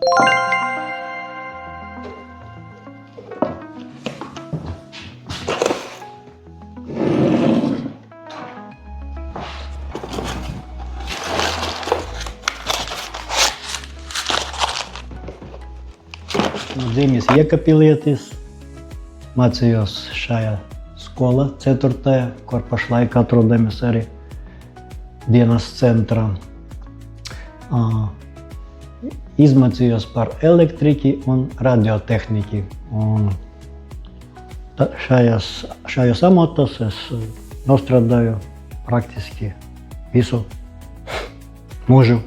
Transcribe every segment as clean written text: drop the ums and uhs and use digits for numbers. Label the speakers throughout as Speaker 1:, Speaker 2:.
Speaker 1: Dzimis Iekapilietis, mācījos šajā skolā 4. kur pašlaik atrodamies arī dienas centrā. Izmācījos par elektriķi un radiotehniķi. Un šajos amatos es nostrādāju praktiski visu mūžu.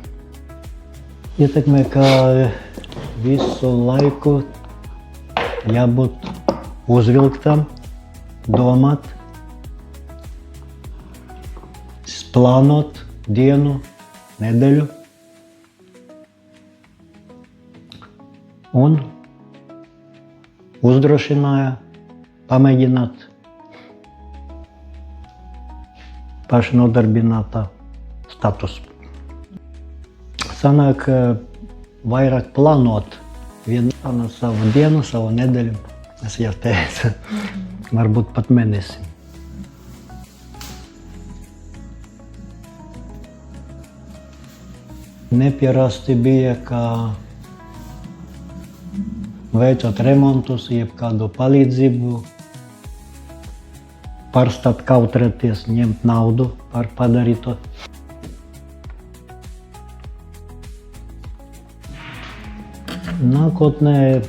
Speaker 1: Ietekmē, ka visu laiku jābūt uzvilktam, domāt, plānot dienu, nedēļu un uzdrošināja pamēģināt pašnodarbinātā statusu. Sanāk vairāk plānot vienu savu dienu, savu nedēļu, es jau teicu, varbūt pat mēnesi. Nepierasti bija, ka veicot remontus, jeb kādu palīdzību, pārstāt kautrēties, ņemt naudu par padarīto. Nākotnē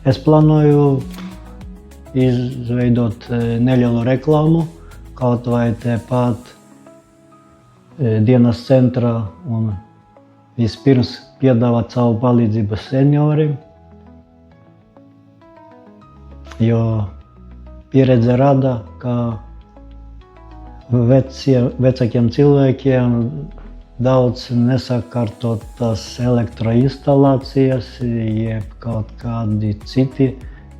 Speaker 1: es plānoju izveidot nelielu reklāmu, kaut vai tepat dienas centrā un vispirms piedāvāt savu palīdzību senioriem, jo pieredze rāda, ka vecākiem cilvēkiem daudz nesakārtotas elektroinstalācijas, jeb kaut kādi citi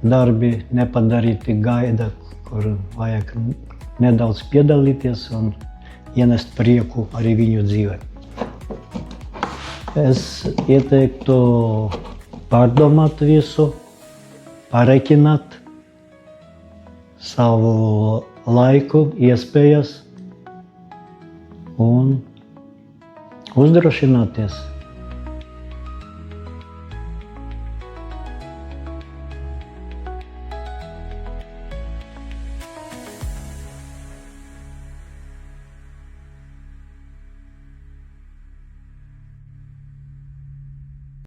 Speaker 1: darbi nepadarīti gaida, kur vajag nedaudz piedalīties un ienest prieku arī viņu dzīvē. Es ieteiktu pārdomāt visu, pareiķināt savu laiku, iespējas un uzdrošināties.